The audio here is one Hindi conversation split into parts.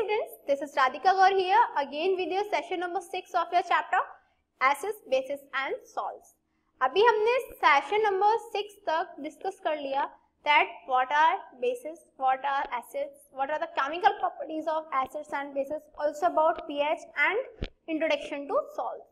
students, this is Radhika Gaur here again with your session number 6 of your chapter acids, bases and salts. अभी हमने सेशन नंबर 6 तक डिस्कस कर लिया that what are bases, what are acids, what are the chemical properties of acids and bases, also about pH and introduction to salts.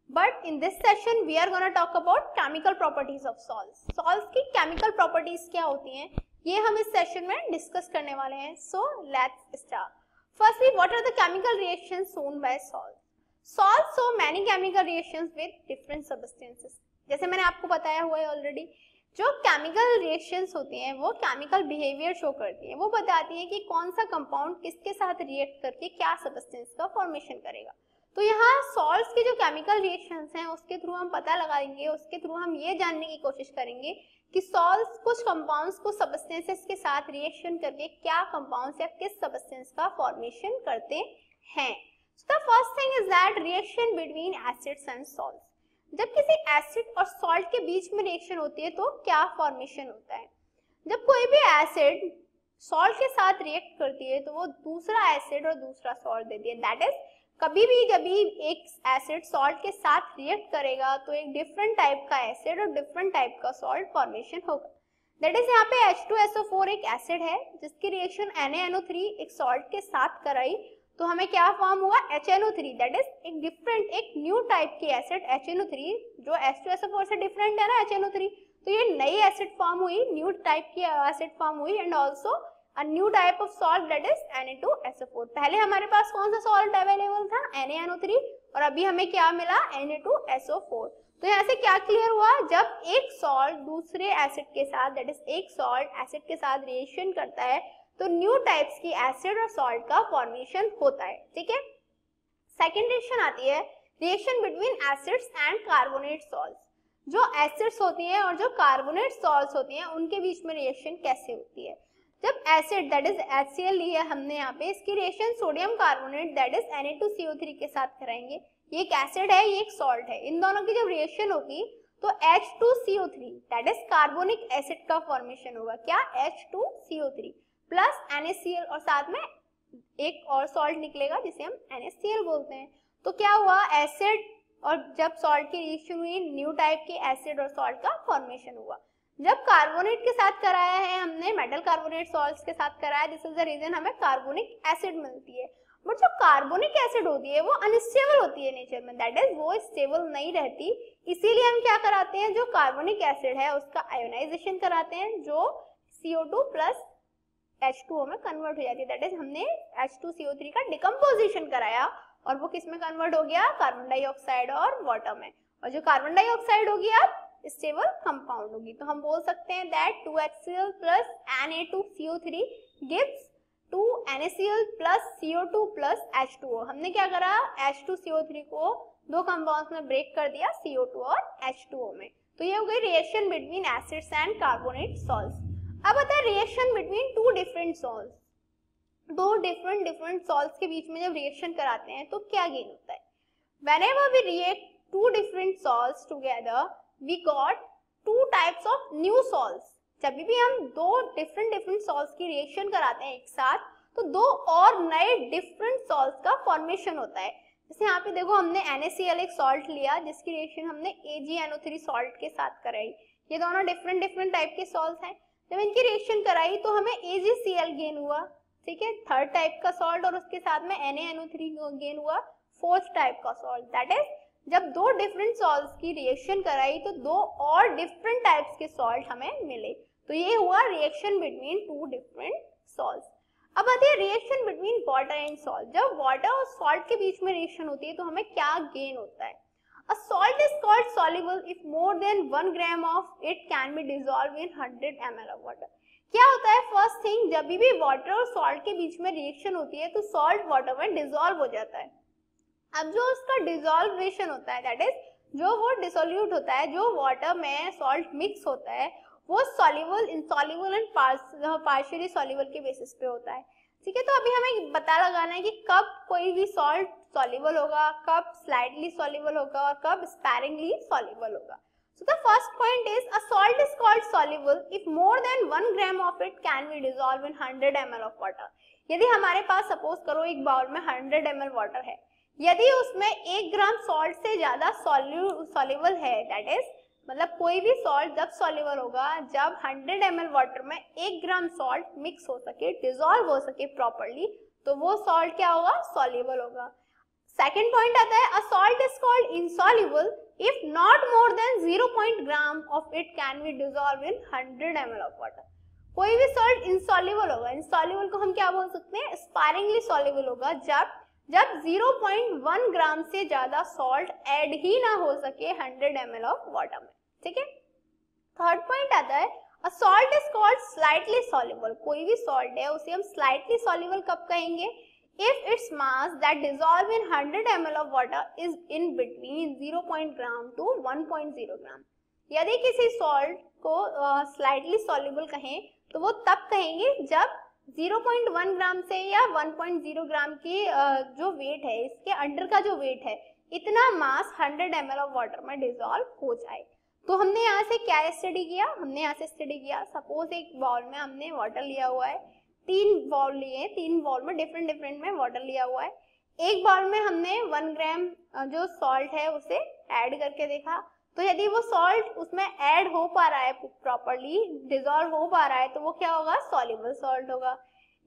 But in this session we are going to talk about chemical properties of salts. Salts की chemical properties क्या होती हैं ये हम इस सेशन में डिस्कस करने वाले हैं. So let's start. Firstly what are the chemical reactions shown by salt. Salt show many chemical reactions with different substances. जैसे मैंने आपको बताया हुआ है ऑलरेडी, जो केमिकल रिएक्शंस होती हैं वो केमिकल बिहेवियर शो करती हैं. वो बताती है कि कौन सा कंपाउंड किसके साथ रिएक्ट करके क्या सब्सटेंस का फॉर्मेशन करेगा. तो यहाँ सॉल्ट्स के जो केमिकल रिएक्शंस हैं उसके थ्रू हम पता लगाएंगे, उसके थ्रू हम ये जानने की कोशिश करेंगे कि सॉल्ट्स कुछ कंपाउंड्स को सब्सटेंसेस के साथ रिएक्शन करके क्या कंपाउंड्स या किस सब्सटेंस का फॉर्मेशन करते हैं. So the first thing is that reaction between acids and salts. जब किसी एसिड और सॉल्ट के बीच में रिएक्शन होती है तो क्या फॉर्मेशन होता है. जब कोई भी एसिड सॉल्ट के साथ रिएक्ट करती है तो वो दूसरा एसिड और दूसरा सॉल्ट देती है. दैट इज कभी भी जब एक एसिड सॉल्ट के साथ रिएक्ट करेगा तो एक डिफरेंट टाइप का एसिड और डिफरेंट टाइप का सॉल्ट फॉर्मेशन होगा. दैट इज यहाँ पे H2SO4 एक एसिड है जिसकी रिएक्शन NaNO3 एक सॉल्ट के साथ कराई तो हमें क्या फॉर्म हुआ HNO3. दैट इज एक डिफरेंट एक न्यू टाइप की एसिड HNO3 जो H2SO4 से डिफरेंट है ना HNO3. तो ये नई एसिड फॉर्म हुई, न्यू टाइप की एसिड फॉर्म हुई and also a new type of salt that is Na2SO4. पहले हमारे पास कौन सा सॉल्ट अवेलेबल था NaNO3 और अभी हमें क्या मिला Na2SO4. तो यहाँ से क्या क्लियर हुआ, जब एक सॉल्ट दूसरे एसिड के साथ दैट इज एक सॉल्ट एसिड के साथ रिएक्शन करता है तो न्यू टाइप्स की एसिड और सॉल्ट का फॉर्मेशन होता है. ठीक है. सेकेंड रिएक्शन आती है reaction between acids and carbonate salts. जो एसिड्स होती हैं और जो कार्बोनेट सॉल्ट्स होती हैं उनके बीच में रिएक्शन कैसे होती है. जब एसिड दैट इज HCl लिया हमने यहाँ पे, इसकी reaction sodium carbonate that is Na2CO3 के साथ कराएंगे. ये एक एसिड है, ये एक सॉल्ट है. इन दोनों की जब रिएक्शन होगी तो H2CO3 that is carbonic acid का फॉर्मेशन होगा. क्या H2CO3 प्लस NaCl और साथ में एक और सॉल्ट निकलेगा जिसे हम NaCl बोलते हैं. तो क्या हुआ, एसिड और जब सॉल्ट की रिएक्शन हुई न्यू टाइप के एसिड और सॉल्ट का फॉर्मेशन हुआ. जब कार्बोनेट के साथ कराया है हमने, मेटल कार्बोनेट सॉल्ट्स के साथ कराया, दिस इज द रीजन हमें कार्बोनिक एसिड मिलती है. बट जो कार्बोनिक एसिड होती है वो अनस्टेबल होती है नेचर में. दैट इज वो स्टेबल नहीं रहती. इसीलिए हम क्या कराते हैं, जो कार्बोनिक एसिड है उसका आयोनाइजेशन कराते हैं जो CO2 प्लस H2O में कन्वर्ट हो जाती है. दैट इज हमने H2CO3 का डिकम्पोजिशन कराया और वो किस में कन्वर्ट हो गया, कार्बन डाइऑक्साइड और वाटर में. और जो कार्बन डाइऑक्साइड होगी अब स्टेबल कंपाउंड होगी. तो हम बोल सकते हैं that 2HCl plus Na2CO3 gives 2NaCl plus CO2 plus H2O. हमने क्या करा, H2CO3 को दो कंपाउंड्स में ब्रेक कर दिया CO2 और H2O में. तो ये हो गई reaction between acids and carbonate salts. अब आता है reaction between two different salts. दो डिफरेंट सॉल्ट्स के बीच में जब रिएक्शन कराते हैं तो क्या गेन होता है. Whenever we react to different salts together we got two types of new salts. जब भी हम दो डिफरेंट सॉल्ट्स की रिएक्शन कराते हैं एक साथ तो दो और नए डिफरेंट सॉल्ट्स का फॉर्मेशन होता है. जैसे यहाँ पे देखो हमने NaCl एक सॉल्ट लिया जिसकी रिएक्शन हमने AgNO3 सॉल्ट के साथ कराई. ये दोनों डिफरेंट टाइप के सॉल्ट्स हैं. जब इनकी रिएक्शन कराई तो हमें AgCl गेन हुआ. ठीक है, थर्ड टाइप का सॉल्ट और उसके साथ में NaNO3 गेन हुआ, फोर्थ टाइप का सॉल्ट. दैट इज जब दो डिफरेंट सॉल्ट्स की रिएक्शन कराई तो दो और डिफरेंट टाइप्स के सॉल्ट हमें मिले. तो ये हुआ reaction between two different salts. अब आती है reaction between water and salt. जब वाटर और सॉल्ट के बीच में रिएक्शन होती है तो हमें क्या गेन होता है. A salt is called soluble if more than 1 gram of it can be dissolve in 100 ml of water. क्या होता है, फर्स्ट थिंग जब भी वाटर और सॉल्ट के बीच में रिएक्शन होती है तो सॉल्ट वाटर में डिसॉल्व हो जाता है. अब जो उसका डिसॉल्वेशन होता है दैट इज जो वो डिसोल्यूट होता है, जो वाटर में सॉल्ट मिक्स होता है वो soluble, insoluble and partially soluble के बेसिस पे होता है. ठीक है, तो अभी हमें पता लगाना है कि कब कोई भी सॉल्ट सॉल्युबल होगा, कब स्लाइटली सॉल्युबल होगा और कब स्पैरिंगली सॉल्युबल होगा. So the first point is a salt is called soluble if more than 1 gram of it can be dissolved in 100 ml of water. यदि हमारे पास सपोज करो एक बाउल में 100 ml वाटर है, यदि उसमें 1 ग्राम सॉल्ट से ज्यादा सॉल्युबल है, दैट इज मतलब कोई भी सॉल्ट जब सॉल्युबल होगा जब 100 ml वाटर में 1 ग्राम सॉल्ट मिक्स हो सके, डिसॉल्व हो सके प्रॉपर्ली, तो वो सॉल्ट क्या होगा, सॉल्युबल होगा. सेकेंड पॉइंट आता है, a salt is called insoluble if not more than 0.1 gram of it can be dissolved in 100 ml of water. कोई भी सॉल्ट insoluble होगा, insoluble को हम क्या बोल सकते हैं, sparingly soluble होगा जब 0.1 ग्राम से ज्यादा सॉल्ट ऐड ही ना हो सके 100 ml ऑफ वाटर में. ठीक है. थर्ड पॉइंट आता है, a salt is called slightly soluble. कोई भी सॉल्ट है उसे हम slightly soluble कब कहेंगे, if its mass that dissolve in 100 ml of water is in between 0.1 gram to 1.0 gram. यदि किसी सॉल्ट को slightly soluble कहें तो वो तब कहेंगे जब 0.1 ग्राम से या 1.0 ग्राम की जो वेट है, इसके अंडर का जो वेट है, इतना मास 100 ml ऑफ वाटर में डिसॉल्व हो जाए. तो हमने यहाँ से क्या स्टडी किया, हमने यहाँ से स्टडी किया, सपोज एक बाउल में हमने वाटर लिया हुआ है, 3 बाउल लिए, 3 बाउल में डिफरेंट में वाटर लिया हुआ है. एक बाउल में हमने 1 ग्राम जो सॉल्ट है उसे ऐड करके देखा, तो यदि वो सॉल्ट उसमें ऐड हो पा रहा है प्रॉपर्ली, डिसॉल्व हो पा रहा है, तो वो क्या होगा, सॉल्युबल सॉल्ट होगा.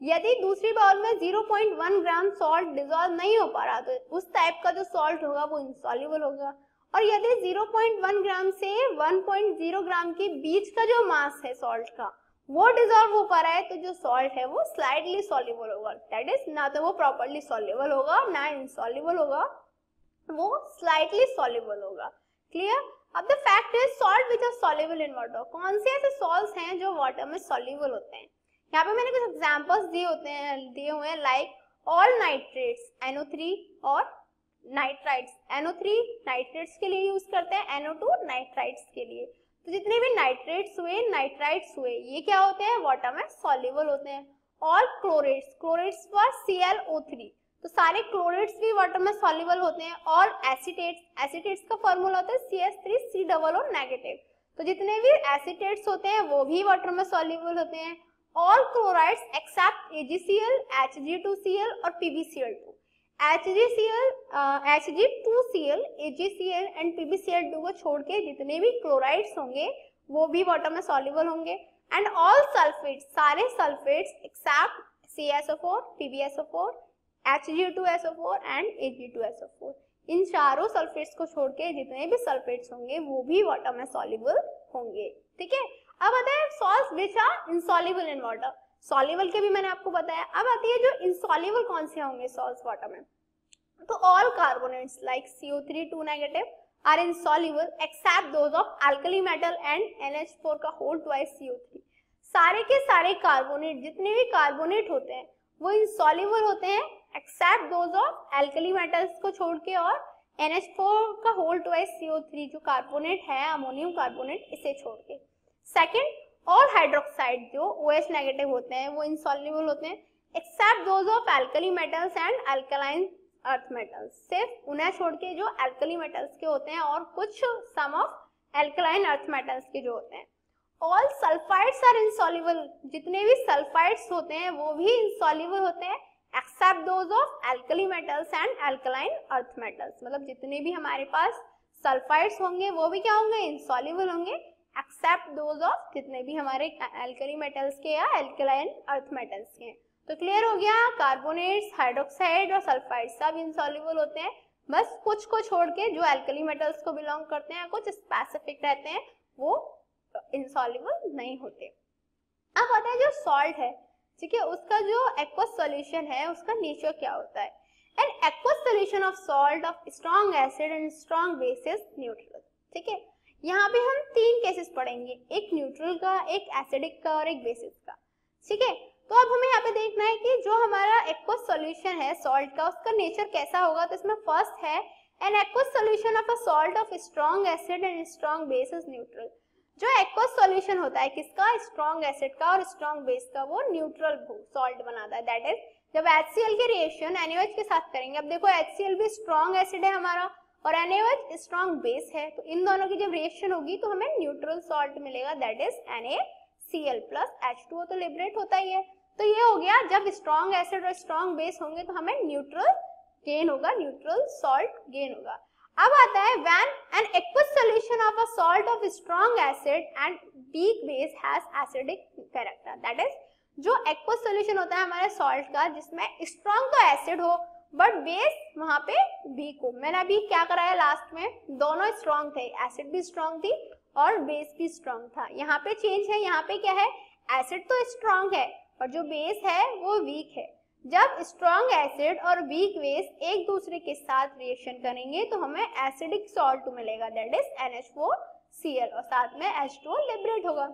यदि दूसरी बाउल में 0.1 ग्राम सॉल्ट डिसॉल्व नहीं हो पा रहा, तो उस टाइप का जो सॉल्ट होगा वो इनसॉल्युबल होगा. और यदि 0.1 ग्राम से 1.0 ग्राम के बीच का जो मास है सॉल्ट का, वो डिसॉल्व हो पा रहा है, तो जो सॉल्ट है वो स्लाइटली सॉल्युबल होगा. दैट इज ना तो वो प्रॉपर्ली सॉल्युबल होगा ना इनसॉल्युबल होगा, वो स्लाइटली सॉल्युबल होगा. क्लियर. अब the fact is salt which are soluble in water. कौन से ऐसे सॉल्ट्स हैं जो वाटर में सॉल्युबल होते हैं. यहाँ पे मैंने कुछ एग्जांपल्स दिए हुए हैं लाइक ऑल नाइट्रेट्स NO3 और नाइट्राइट्स. NO3 नाइट्रेट्स के लिए यूज करते हैं, NO2 नाइट्राइट्स के लिए. तो जितने भी नाइट्रेट्स हुए, नाइट्राइट्स हुए, ये क्या होते हैं, वाटर में सॉल्युबल होते हैं. और क्लोरेट्स फॉर ClO3, तो सारे क्लोरेट्स भी वाटर में सॉल्युबल होते हैं. और एसिटेट्स का फॉर्मूला होता है CH3COO नेगेटिव. तो जितने भी एसिटेट्स होते हैं वो भी वाटर में सॉल्युबल होते हैं. All chlorides accept AgCl, Hg2Cl और PbCl2. Hg2Cl, AgCl and PbCl2 को छोड़ के जितने भी क्लोराइड्स होंगे वो भी वाटर में सॉल्युबल होंगे. एंड ऑल सल्फेट्स, सारे sulphates except CaSO4, PbSO4, Hg2SO4 and Ag2SO4. इन चारों सल्फेट्स को छोड़ के जितने भी सल्फेट्स होंगे वो भी वाटर में सॉल्युबल होंगे. ठीक है. अब आता है salts which are insoluble in water. Soluble के भी मैंने आपको बताया. अब आती है जो इनसॉल्युबल कौन से होंगे सॉल्ट्स वाटर में. तो all carbonates like CO3 negative are insoluble except those of alkali metal and NH4 का होल ट्वाइस CO3. सारे के सारे कार्बोनेट, जितने भी कार्बोनेट होते हैं वो इनसॉल्युबल होते हैं except those of alkali metals को छोड़ के और NH4 का होल ट्वाइस CO3 जो कार्बोनेट है, अमोनियम कार्बोनेट, इसे छोड़ के. सेकेंड, और हाइड्रोक्साइड जो OH नेगेटिव होते हैं वो इनसॉल्युबल होते हैं except those of alkali metals and alkaline earth metals. सिर्फ उन्हें छोड़ के जो अल्कली मेटल्स के होते हैं और कुछ some of alkaline earth metals के जो होते हैं. All sulphides are insoluble. जितने भी सल्फाइड्स होते हैं वो भी इनसॉल्युबल होते हैं except those of alkali metals and alkaline earth metals. मतलब जितने भी हमारे पास सल्फाइड्स होंगे वो भी क्या होंगे, इनसॉल्युबल होंगे एक्सेप्ट दोज ऑफ जितने भी हमारे अल्कली मेटल्स के या अल्कलाइन अर्थ मेटल्स के. तो क्लियर हो गया, कार्बोनेट्स, हाइड्रोक्साइड और सल्फाइड सब इनसॉल्युबल होते हैं. बस कुछ को छोड़ के जो अल्कली मेटल्स को बिलोंग करते हैं, कुछ स्पेसिफिक रहते हैं, वो इनसॉल्युबल नहीं होते. अब आता है जो सॉल्ट है, ठीक है, उसका जो एक्वस सॉल्यूशन है उसका नेचर क्या होता है. An aqueous solution of salt of strong acid and strong base is neutral. ठीक है. यहाँ पे हम 3 केसेस पढ़ेंगे, एक न्यूट्रल का, एक एसिडिक का और एक बेसिक का. ठीक है. तो अब हमें यहाँ पे देखना है कि जो हमारा एक्वस सॉल्यूशन है सॉल्ट का, उसका नेचर कैसा होगा. तो इसमें फर्स्ट है an aqueous solution of a salt of strong acid and strong base is neutral. जो एक्वस सॉल्यूशन होता है किसका, स्ट्रॉन्ग एसिड का और स्ट्रॉन्ग बेस का, वो न्यूट्रल सॉल्ट बनाता है. दैट इज जब HCl के रिएक्शन NaOH के साथ करेंगे. अब देखो HCl भी स्ट्रॉन्ग एसिड है हमारा और NaOH स्ट्रॉन्ग बेस है, तो इन दोनों की जब रिएक्शन होगी तो हमें न्यूट्रल सॉल्ट मिलेगा, that is NaCl plus H2O तो लिबरेट होता ही है। तो ये हो गया, जब स्ट्रॉन्ग एसिड और स्ट्रॉन्ग बेस होंगे तो हमें न्यूट्रल गेन होगा, न्यूट्रल सॉल्ट गेन होगा। अब आता है when an aqueous solution of a salt of strong acid and weak base has acidic character, that is जो एक्वस सॉल्यूशन होता है हमारे सॉल्ट का जिसमें स्ट्रॉन्ग तो एसिड हो बट बेस वहां पे वीक हो। मैंने अभी क्या कराया लास्ट में, दोनों स्ट्रॉन्ग थे, एसिड भी स्ट्रॉन्ग थी और बेस भी स्ट्रॉन्ग था। यहाँ पे चेंज है, यहाँ पे क्या है, एसिड तो स्ट्रॉन्ग है और जो बेस है वो वीक है। जब स्ट्रॉन्ग एसिड और वीक बेस एक दूसरे के साथ रिएक्शन करेंगे तो हमें एसिडिक सॉल्ट मिलेगा, दैट इज NH4Cl और साथ में H2O लिबरेट होगा।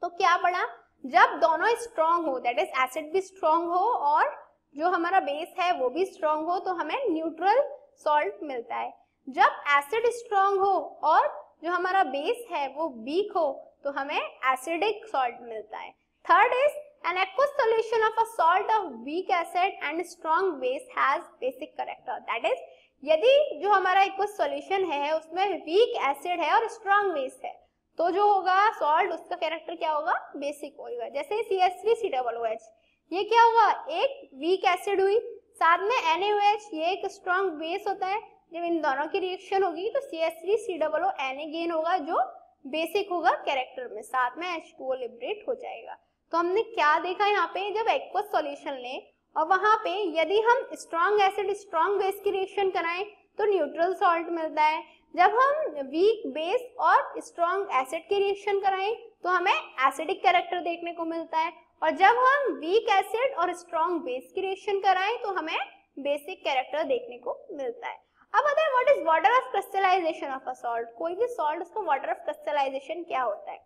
तो क्या पढ़ा, जब दोनों स्ट्रॉन्ग हो, दैट इज एसिड भी स्ट्रॉन्ग हो और जो हमारा बेस है वो भी स्ट्रॉन्ग हो, तो हमें न्यूट्रल सॉल्ट मिलता है। जब एसिड स्ट्रॉन्ग हो और जो हमारा बेस है वो वीक हो तो हमें एसिडिक सॉल्ट मिलता है। Third is an aqueous solution of a salt of weak acid and strong base has basic character, that is यदि जो हमारा aqueous solution है उसमें weak acid है और strong base है तो जो होगा सॉल्ट उसका कैरेक्टर क्या होगा, बेसिक होगा। जैसे CH3COOH, ये क्या हुआ, एक वीक एसिड हुई, साथ में NaOH, ये एक स्ट्रॉन्ग बेस होता है। जब इन दोनों की रिएक्शन होगी तो CH3COO Na गेन होगा जो बेसिक होगा कैरेक्टर में, साथ में H2O लिबरेट हो जाएगा। तो हमने क्या देखा यहाँ पे, जब एक्वस सॉल्यूशन लें और वहां पे यदि हम स्ट्रॉन्ग एसिड स्ट्रॉन्ग बेस की रिएक्शन कराएं तो न्यूट्रल सॉल्ट मिलता है। जब हम वीक बेस और स्ट्रॉन्ग एसिड की रिएक्शन कराएं तो हमें एसिडिक कैरेक्टर देखने को मिलता है, और जब हम वीक एसिड और स्ट्रॉन्ग बेस की रिएक्शन कराएं तो हमें बेसिक कैरेक्टर देखने को मिलता है। अब आता है what is water of crystallization of a salt. कोई भी सॉल्ट, उसका वाटर ऑफ क्रिस्टलाइजेशन क्या होता है।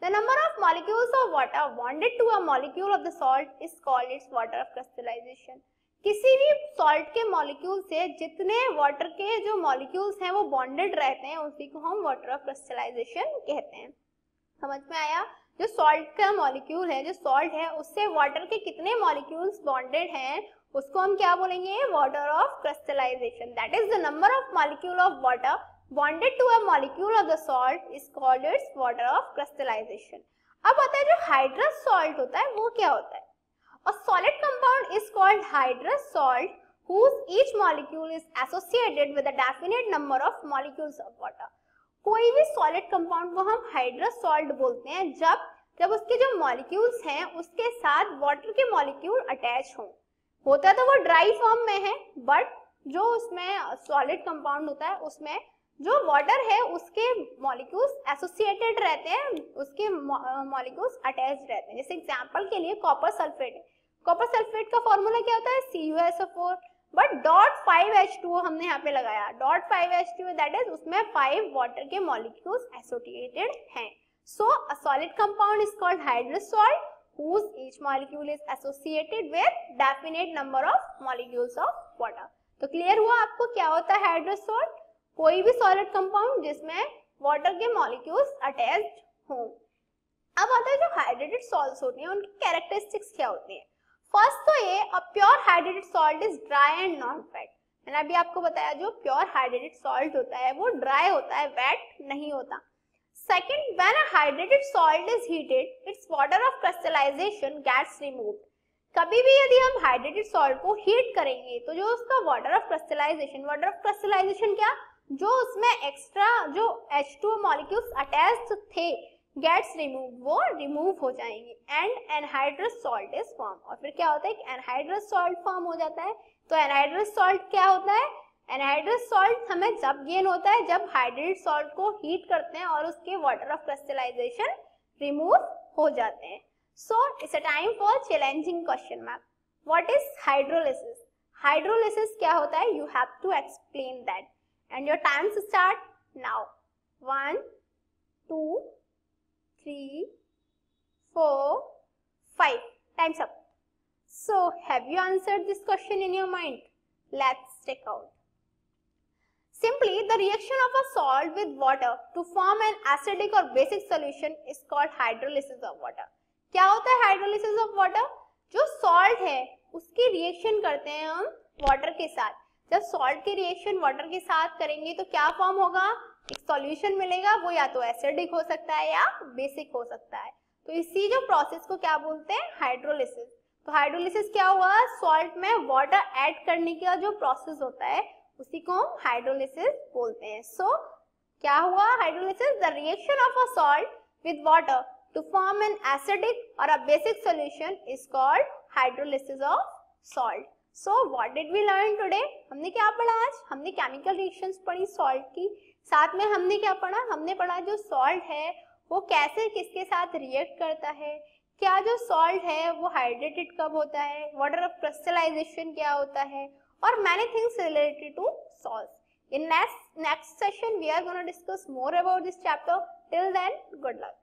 The number of molecules of water bonded to a molecule of the salt is called its water of crystallization. किसी भी सॉल्ट के मॉलिक्यूल से जितने वाटर के जो मॉलिक्यूल्स हैं वो बॉन्डेड रहते हैं उसी को हम वाटर ऑफ क्रिस्टलाइजेशन कहते हैं। समझ में आया, जो सॉल्ट का मॉलिक्यूल है, जो सॉल्ट है उससे वाटर के कितने मॉलिक्यूल्स बॉन्डेड हैं उसको हम क्या बोलेंगे, water of crystallization. That is the number of molecule of water bonded to a molecule of the salt is called its water of crystallization. अब आता है जो हाइड्रस सॉल्ट होता है वो क्या होता है। A solid compound is called hydrous salt whose each molecule is associated with a definite number of molecules of water. कोई भी सॉलिड कंपाउंड को हम हाइड्रस सॉल्ट बोलते हैं जब उसके जो मॉलिक्यूल्स हैं उसके साथ वाटर के मॉलिक्यूल अटैच हों। होता तो वो ड्राई फॉर्म में है बट जो उसमें सॉलिड कंपाउंड होता है उसमें जो वाटर है उसके मॉलिक्यूल्स एसोसिएटेड रहते हैं, उसके मॉलिक्यूल्स अटैच्ड रहते हैं। जैसे एग्जांपल के लिए कॉपर सल्फेट है, कॉपर सल्फेट का फॉर्मूला क्या होता है, CuSO4, बट .5H2O हमने यहाँ पे लगाया, .5H2O दैट इज उसमें 5 वाटर के मॉलिक्यूल्स एसोसिएटेड हैं। So a solid compound is called hydrous salt whose each molecule is associated with definite number of molecules of water। तो क्लियर हुआ आपको क्या होता है हाइड्रस सॉल्ट, कोई भी सॉलिड कंपाउंड जिसमें वाटर के मॉलिक्यूल्स अटैच्ड हों। अब आता है जो हाइड्रेटेड सॉल्ट्स होती हैं उनकी कैरेक्टरिस्टिक्स क्या होती हैं। फर्स्ट तो ये, a pure hydrated salt is dry and non wait. मैंने अभी आपको बताया जो प्योर हाइड्रेटेड सॉल्ट होता है वो ड्राई होता है, वेट नहीं होता। Second, when a hydrated salt is heated its water of crystallization gets removed. कभी भी यदि हम हाइड्रेटेड सॉल्ट को हीट करेंगे तो जो उसका वाटर ऑफ क्रिस्टलाइजेशन क्या, जो उसमें एक्स्ट्रा जो H2O मॉलिक्यूल्स अटैच्ड थे गेट्स रिमूव, वो रिमूव हो जाएंगे and anhydrous salt is form. और फिर क्या होता है कि एनहाइड्रस सॉल्ट फॉर्म हो जाता है। तो एनहाइड्रस सॉल्ट क्या होता है, एनहाइड्रस सॉल्ट हमें जब गेन होता है जब हाइड्रेटेड सॉल्ट को हीट करते हैं और उसके वाटर ऑफ क्रिस्टलाइजेशन रिमूव हो जाते हैं। So it's a time for challenging question mark. What is hydrolysis, hydrolysis क्या होता है, you have to explain that and your times start now. 1 2 3 4 5 time's up. So have you answered this question in your mind? Let's check out. Simply, the reaction of a salt with water to form an acidic or basic solution is called hydrolysis of water. क्या होता है hydrolysis of water? जो salt है उसकी रिएक्शन करते हैं हम वाटर के साथ। जब सॉल्ट के रिएक्शन वाटर के साथ करेंगे तो क्या फॉर्म होगा, एक सॉल्यूशन मिलेगा, वो या तो एसिडिक हो सकता है या बेसिक हो सकता है। तो इसी जो प्रोसेस को क्या बोलते हैं, हाइड्रोलिसिस। तो हाइड्रोलिसिस क्या हुआ, सॉल्ट में वाटर ऐड करने का जो प्रोसेस होता है उसी को हम हाइड्रोलिसिस बोलते हैं। सो क्या हुआ, hydrolysis, the reaction of a salt with water to form an acidic और a basic solution is called hydrolysis of salt. So what did we learn today, हमने क्या पढ़ा आज, हमने केमिकल रिएक्शंस पढ़ी सॉल्ट की, साथ में हमने क्या पढ़ा, हमने पढ़ा जो सॉल्ट है वो कैसे किसके साथ रिएक्ट करता है, क्या जो सॉल्ट है वो हाइड्रेटेड कब होता है, वाटर ऑफ क्रिस्टलाइजेशन क्या होता है, और many things related to salts. In next session we are going to discuss more about this chapter. Till then, good luck.